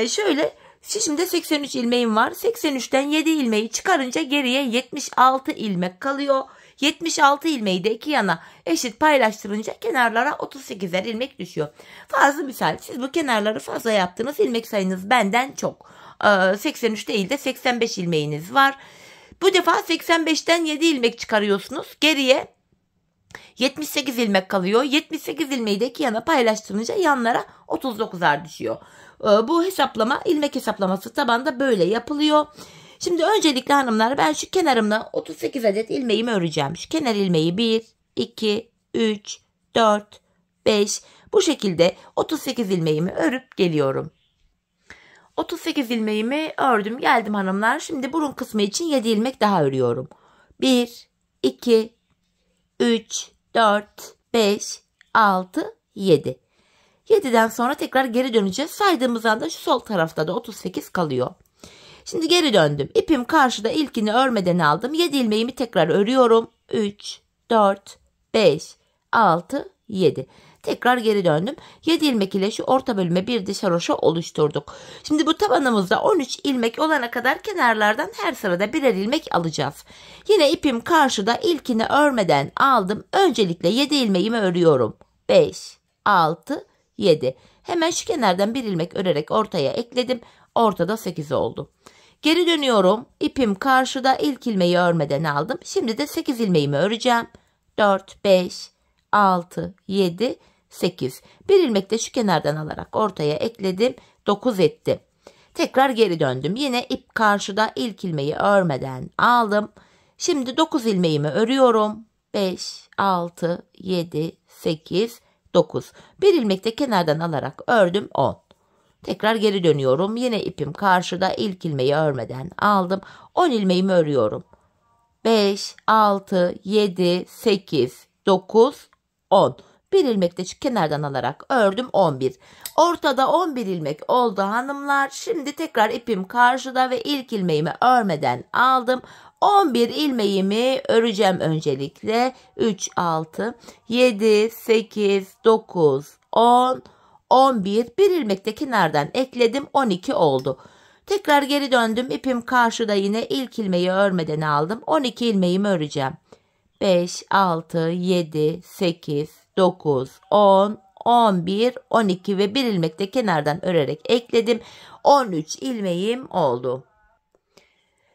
Şöyle şişimde 83 ilmeğim var. 83'ten 7 ilmeği çıkarınca geriye 76 ilmek kalıyor. 76 ilmeği de iki yana eşit paylaştırınca kenarlara 38'er ilmek düşüyor. Fazla misal, siz bu kenarları fazla yaptınız, ilmek sayınız benden çok. 83 değil de 85 ilmeğiniz var. Bu defa 85'ten 7 ilmek çıkarıyorsunuz. Geriye 78 ilmek kalıyor. 78 ilmeği de iki yana paylaştırınca yanlara 39'ar düşüyor. Bu hesaplama, ilmek hesaplaması tabanda böyle yapılıyor. Şimdi öncelikle hanımlar, ben şu kenarımda 38 adet ilmeğimi öreceğim. Şu kenar ilmeği 1, 2, 3, 4, 5 bu şekilde 38 ilmeğimi örüp geliyorum. 38 ilmeğimi ördüm geldim hanımlar. Şimdi burun kısmı için 7 ilmek daha örüyorum. 1, 2, 3, 4, 5, 6, 7. 7'den sonra tekrar geri döneceğiz. Saydığımız anda şu sol tarafta da 38 kalıyor. Şimdi geri döndüm. İpim karşıda, ilkini örmeden aldım. 7 ilmeğimi tekrar örüyorum. 3, 4, 5, 6, 7. Tekrar geri döndüm. 7 ilmek ile şu orta bölüme bir diş haroşa oluşturduk. Şimdi bu tabanımızda 13 ilmek olana kadar kenarlardan her sırada birer ilmek alacağız. Yine ipim karşıda, ilkini örmeden aldım. Öncelikle 7 ilmeğimi örüyorum. 5, 6, 7. Hemen şu kenardan bir ilmek örerek ortaya ekledim. Ortada 8 oldu. Geri dönüyorum. İpim karşıda, ilk ilmeği örmeden aldım. Şimdi de 8 ilmeğimi öreceğim. 4, 5, 6, 7, 8. Bir ilmek de şu kenardan alarak ortaya ekledim. 9 etti. Tekrar geri döndüm. Yine ip karşıda, ilk ilmeği örmeden aldım. Şimdi 9 ilmeğimi örüyorum. 5, 6, 7, 8, 9. Bir ilmek de kenardan alarak ördüm. 10. Tekrar geri dönüyorum. Yine ipim karşıda, ilk ilmeği örmeden aldım. 10 ilmeğimi örüyorum. 5, 6, 7, 8, 9, 10. Bir ilmek de şu kenardan alarak ördüm. 11. Ortada 11 ilmek oldu hanımlar. Şimdi tekrar ipim karşıda ve ilk ilmeğimi örmeden aldım. 11 ilmeğimi öreceğim öncelikle. 3, 6, 7, 8, 9, 10, 11. Bir ilmek de kenardan ekledim. 12 oldu. Tekrar geri döndüm. İpim karşıda, yine ilk ilmeği örmeden aldım. 12 ilmeğimi öreceğim. 5, 6, 7, 8, 9, 10, 11, 12 ve bir ilmek de kenardan örerek ekledim. 13 ilmeğim oldu.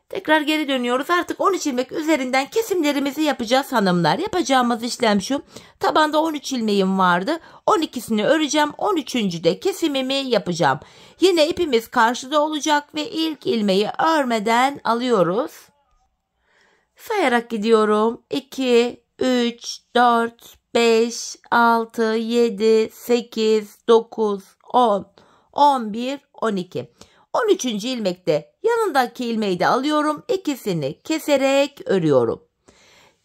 Tekrar geri dönüyoruz. Artık 13 ilmek üzerinden kesimlerimizi yapacağız hanımlar. Yapacağımız işlem şu. Tabanda 13 ilmeğim vardı. 12'sini öreceğim. 13. de kesimimi yapacağım. Yine ipimiz karşıda olacak ve ilk ilmeği örmeden alıyoruz. Sayarak gidiyorum. 2, 3, 4, 5, 6, 7, 8, 9, 10, 11, 12. 13. ilmekte yanındaki ilmeği de alıyorum. İkisini keserek örüyorum.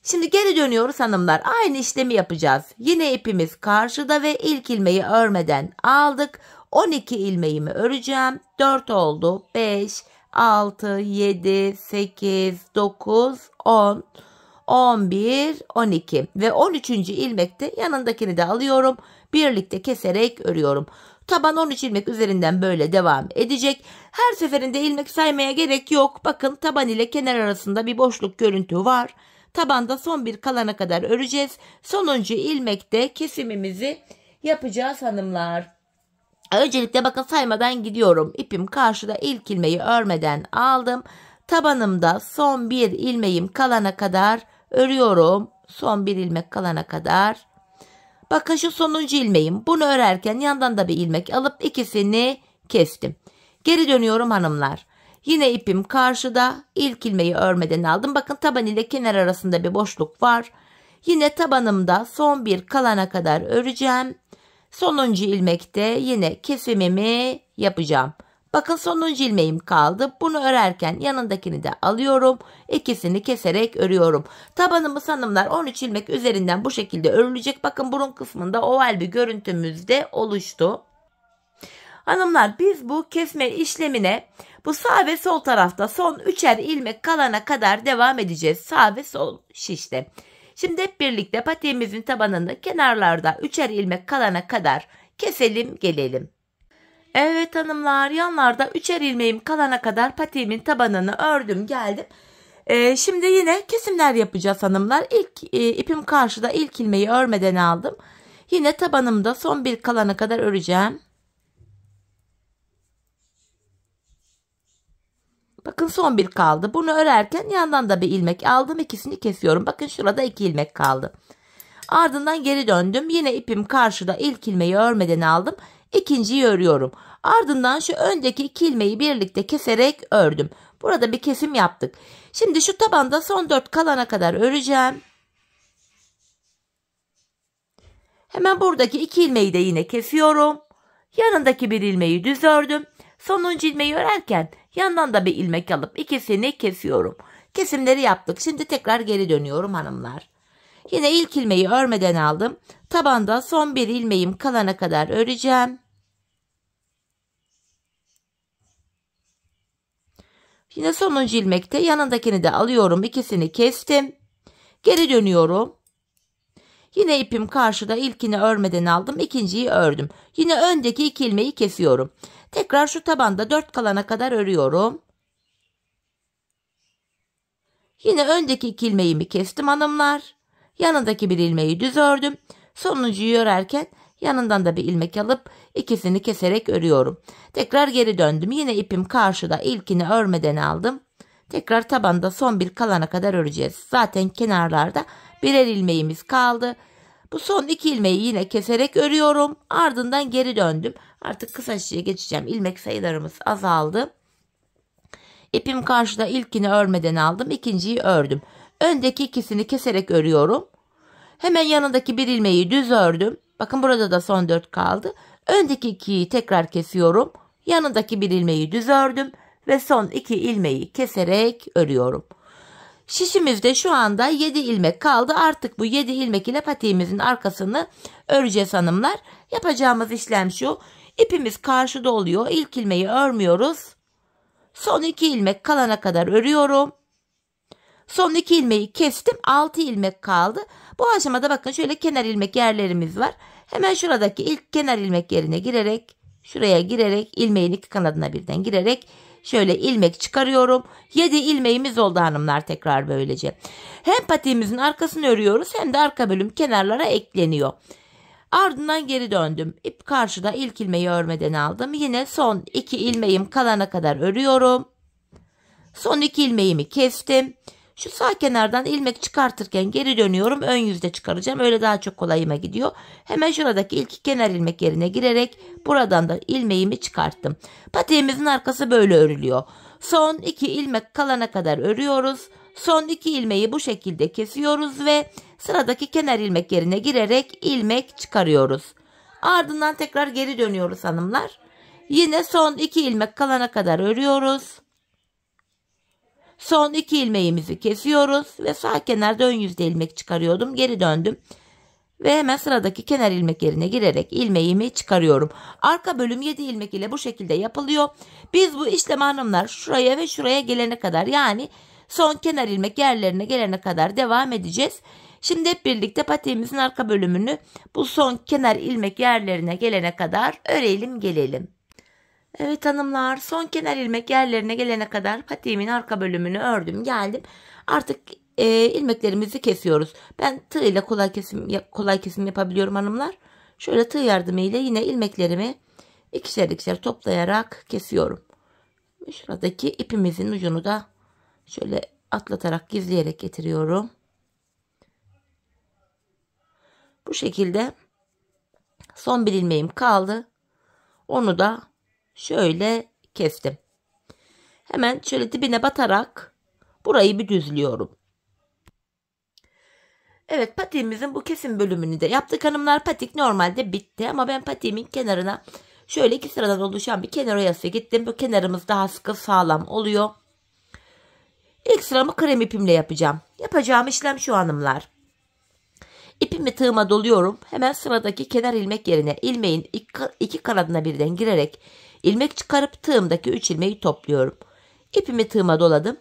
Şimdi geri dönüyoruz hanımlar. Aynı işlemi yapacağız. Yine ipimiz karşıda ve ilk ilmeği örmeden aldık. 12 ilmeğimi öreceğim. 4 oldu. 5, 6, 7, 8, 9, 10, 11, 12 ve 13. ilmekte yanındakini de alıyorum. Birlikte keserek örüyorum. Taban 13 ilmek üzerinden böyle devam edecek. Her seferinde ilmek saymaya gerek yok. Bakın taban ile kenar arasında bir boşluk görüntü var. Tabanda son bir kalana kadar öreceğiz. Sonuncu ilmekte kesimimizi yapacağız hanımlar. Öncelikle bakın saymadan gidiyorum. İpim karşıda, ilk ilmeği örmeden aldım. Tabanımda son bir ilmeğim kalana kadar örüyorum. Son bir ilmek kalana kadar. Bakın şu sonuncu ilmeğim. Bunu örerken yandan da bir ilmek alıp ikisini kestim. Geri dönüyorum hanımlar. Yine ipim karşıda, ilk ilmeği örmeden aldım. Bakın taban ile kenar arasında bir boşluk var. Yine tabanımda son bir kalana kadar öreceğim. Sonuncu ilmekte yine kesimimi yapacağım. Bakın sonuncu ilmeğim kaldı. Bunu örerken yanındakini de alıyorum. İkisini keserek örüyorum. Tabanımız hanımlar 13 ilmek üzerinden bu şekilde örülecek. Bakın burun kısmında oval bir görüntümüz de oluştu. Hanımlar biz bu kesme işlemine bu sağ ve sol tarafta son 3'er ilmek kalana kadar devam edeceğiz. Sağ ve sol şişte. Şimdi hep birlikte patiğimizin tabanını kenarlarda 3'er ilmek kalana kadar keselim gelelim. Evet hanımlar, yanlarda 3'er ilmeğim kalana kadar patiğimin tabanını ördüm geldim. Şimdi yine kesimler yapacağız hanımlar. İlk ipim karşıda, ilk ilmeği örmeden aldım. Yine tabanımda son bir kalana kadar öreceğim. Bakın son bir kaldı. Bunu örerken yandan da bir ilmek aldım. İkisini kesiyorum. Bakın şurada 2 ilmek kaldı. Ardından geri döndüm. Yine ipim karşıda, ilk ilmeği örmeden aldım. İkinciyi örüyorum. Ardından şu öndeki 2 ilmeği birlikte keserek ördüm. Burada bir kesim yaptık. Şimdi şu tabanda son 4 kalana kadar öreceğim. Hemen buradaki 2 ilmeği de yine kesiyorum. Yanındaki bir ilmeği düz ördüm. Sonuncu ilmeği örerken yandan da bir ilmek alıp ikisini kesiyorum. Kesimleri yaptık. Şimdi tekrar geri dönüyorum hanımlar. Yine ilk ilmeği örmeden aldım. Tabanda son bir ilmeğim kalana kadar öreceğim. Yine sonuncu ilmekte yanındakini de alıyorum. İkisini kestim. Geri dönüyorum. Yine ipim karşıda, ilkini örmeden aldım. İkinciyi ördüm. Yine öndeki 2 ilmeği kesiyorum. Tekrar şu tabanda 4 kalana kadar örüyorum. Yine öndeki 2 ilmeğimi kestim hanımlar. Yanındaki bir ilmeği düz ördüm. Sonuncuyu örerken Yanından da bir ilmek alıp ikisini keserek örüyorum. Tekrar geri döndüm. Yine ipim karşıda, ilkini örmeden aldım. Tekrar tabanda son bir kalana kadar öreceğiz. Zaten kenarlarda birer ilmeğimiz kaldı. Bu son 2 ilmeği yine keserek örüyorum. Ardından geri döndüm. Artık kısa şişeye geçeceğim. İlmek sayılarımız azaldı. İpim karşıda, ilkini örmeden aldım. İkinciyi ördüm. Öndeki ikisini keserek örüyorum. Hemen yanındaki bir ilmeği düz ördüm. Bakın burada da son 4 kaldı. Öndeki 2'yi tekrar kesiyorum. Yanındaki bir ilmeği düz ördüm. Ve son 2 ilmeği keserek örüyorum. Şişimizde şu anda 7 ilmek kaldı. Artık bu 7 ilmek ile patiğimizin arkasını öreceğiz hanımlar. Yapacağımız işlem şu. İpimiz karşıda oluyor. İlk ilmeği örmüyoruz. Son 2 ilmek kalana kadar örüyorum. Son 2 ilmeği kestim. 6 ilmek kaldı. Bu aşamada bakın şöyle kenar ilmek yerlerimiz var. Hemen şuradaki ilk kenar ilmek yerine girerek, şuraya girerek, ilmeğin iki kanadına birden girerek şöyle ilmek çıkarıyorum. 7 ilmeğimiz oldu hanımlar, tekrar böylece. Hem patiğimizin arkasını örüyoruz hem de arka bölüm kenarlara ekleniyor. Ardından geri döndüm. İp karşıda, ilk ilmeği örmeden aldım. Yine son 2 ilmeğim kalana kadar örüyorum. Son 2 ilmeğimi kestim. Şu sağ kenardan ilmek çıkartırken geri dönüyorum. Ön yüzde çıkaracağım. Öyle daha çok kolayıma gidiyor. Hemen şuradaki ilk kenar ilmek yerine girerek buradan da ilmeğimi çıkarttım. Patiğimizin arkası böyle örülüyor. Son 2 ilmek kalana kadar örüyoruz. Son 2 ilmeği bu şekilde kesiyoruz ve sıradaki kenar ilmek yerine girerek ilmek çıkarıyoruz. Ardından tekrar geri dönüyoruz hanımlar. Yine son 2 ilmek kalana kadar örüyoruz. Son 2 ilmeğimizi kesiyoruz ve sağ kenarda ön yüzde ilmek çıkarıyordum. Geri döndüm ve hemen sıradaki kenar ilmek yerine girerek ilmeğimi çıkarıyorum. Arka bölüm 7 ilmek ile bu şekilde yapılıyor. Biz bu işlemi hanımlar şuraya ve şuraya gelene kadar, yani son kenar ilmek yerlerine gelene kadar devam edeceğiz. Şimdi hep birlikte patiğimizin arka bölümünü bu son kenar ilmek yerlerine gelene kadar örelim gelelim. Evet hanımlar, son kenar ilmek yerlerine gelene kadar patiğimin arka bölümünü ördüm geldim. Artık ilmeklerimizi kesiyoruz. Ben tığ ile kolay kesim yapabiliyorum hanımlar. Şöyle tığ yardımıyla yine ilmeklerimi ikişer ikişer toplayarak kesiyorum. Şuradaki ipimizin ucunu da şöyle atlatarak, gizleyerek getiriyorum. Bu şekilde son bir ilmeğim kaldı. Onu da şöyle kestim. Hemen şöyle dibine batarak burayı bir düzlüyorum. Evet, patiğimizin bu kesim bölümünü de yaptık hanımlar. Patik normalde bitti ama ben patiğimin kenarına şöyle 2 sıradan oluşan bir kenar oyası gittim. Bu kenarımız daha sıkı, sağlam oluyor. İlk sıramı krem ipimle yapacağım. Yapacağım işlem şu hanımlar. İpimi tığıma doluyorum. Hemen sıradaki kenar ilmek yerine ilmeğin iki kanadına birden girerek ilmek çıkarıp tığımdaki 3 ilmeği topluyorum. İpimi tığıma doladım.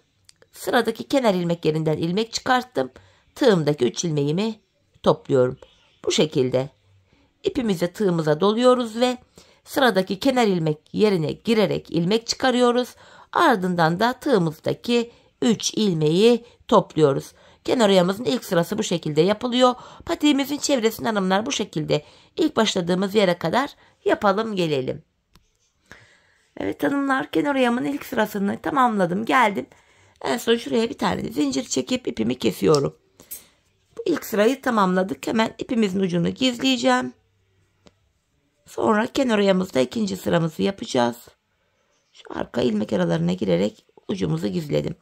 Sıradaki kenar ilmek yerinden ilmek çıkarttım. Tığımdaki 3 ilmeğimi topluyorum. Bu şekilde ipimizi tığımıza doluyoruz ve sıradaki kenar ilmek yerine girerek ilmek çıkarıyoruz. Ardından da tığımızdaki 3 ilmeği topluyoruz. Kenar oyamızın ilk sırası bu şekilde yapılıyor. Patiğimizin çevresini hanımlar bu şekilde ilk başladığımız yere kadar yapalım gelelim. Evet hanımlar, kenar oyamın ilk sırasını tamamladım geldim. En son şuraya bir tane zincir çekip ipimi kesiyorum. Bu ilk sırayı tamamladık. Hemen ipimizin ucunu gizleyeceğim. Sonra kenar oyamızda ikinci sıramızı yapacağız. Şu arka ilmek aralarına girerek ucumuzu gizledim.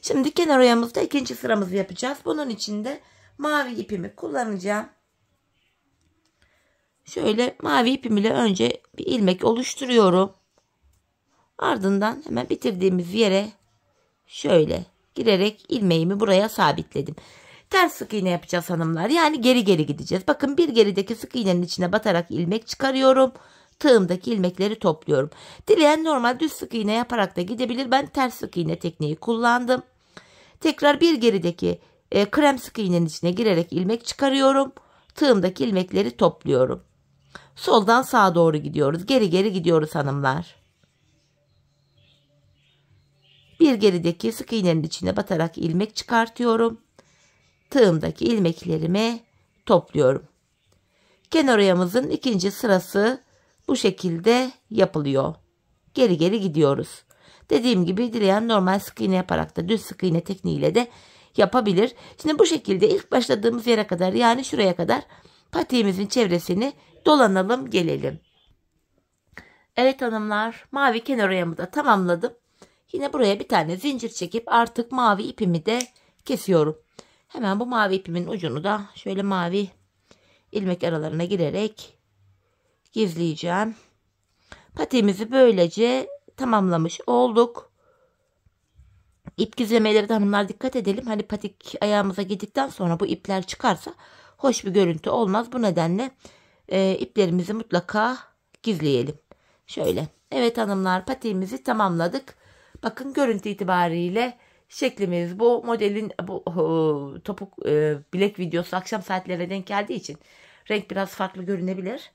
Şimdi kenar oyamızda ikinci sıramızı yapacağız. Bunun için de mavi ipimi kullanacağım. Şöyle mavi ipim ile önce bir ilmek oluşturuyorum. Ardından hemen bitirdiğimiz yere şöyle girerek ilmeğimi buraya sabitledim. Ters sık iğne yapacağız hanımlar. Yani geri geri gideceğiz. Bakın bir gerideki sık iğnenin içine batarak ilmek çıkarıyorum. Tığımdaki ilmekleri topluyorum. Dileyen normal düz sık iğne yaparak da gidebilir. Ben ters sık iğne tekniği kullandım. Tekrar bir gerideki krem sık iğnenin içine girerek ilmek çıkarıyorum. Tığımdaki ilmekleri topluyorum. Soldan sağa doğru gidiyoruz. Geri geri gidiyoruz hanımlar. Bir gerideki sık iğnenin içine batarak ilmek çıkartıyorum. Tığımdaki ilmeklerimi topluyorum. Kenar oyamızın ikinci sırası bu şekilde yapılıyor. Geri geri gidiyoruz. Dediğim gibi dileyen normal sık iğne yaparak da düz sık iğne tekniğiyle de yapabilir. Şimdi bu şekilde ilk başladığımız yere kadar, yani şuraya kadar patiğimizin çevresini dolanalım gelelim. Evet hanımlar, mavi kenar oyamı da tamamladım. Yine buraya bir tane zincir çekip artık mavi ipimi de kesiyorum. Hemen bu mavi ipimin ucunu da şöyle mavi ilmek aralarına girerek gizleyeceğim. Patiğimizi böylece tamamlamış olduk. İp gizlemeleri de hanımlar dikkat edelim. Hani patik ayağımıza girdikten sonra bu ipler çıkarsa hoş bir görüntü olmaz. Bu nedenle iplerimizi mutlaka gizleyelim. Şöyle. Evet hanımlar, patiğimizi tamamladık. Bakın görüntü itibariyle şeklimiz bu. Modelin bu topuk bilek videosu akşam saatlerine denk geldiği için renk biraz farklı görünebilir.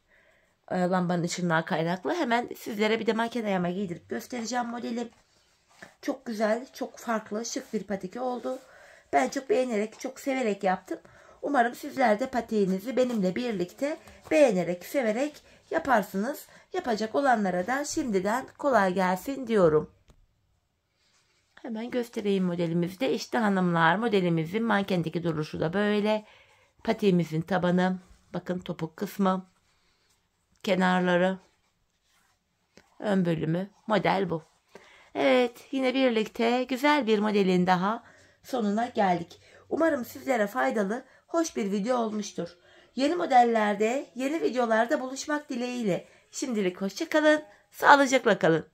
Lambanın ışığından kaynaklı. Hemen sizlere bir de manken ayağıma giydirip göstereceğim modelim. Çok güzel, çok farklı, şık bir patiki oldu. Ben çok beğenerek, çok severek yaptım. Umarım sizler de patiğinizi benimle birlikte beğenerek, severek yaparsınız. Yapacak olanlara da şimdiden kolay gelsin diyorum. Hemen göstereyim modelimizde. İşte hanımlar, modelimizin mankendeki duruşu da böyle. Patiğimizin tabanı, bakın topuk kısmı, kenarları, ön bölümü, model bu. Evet, yine birlikte güzel bir modelin daha sonuna geldik. Umarım sizlere faydalı, hoş bir video olmuştur. Yeni modellerde, yeni videolarda buluşmak dileğiyle. Şimdilik hoşça kalın, sağlıcakla kalın.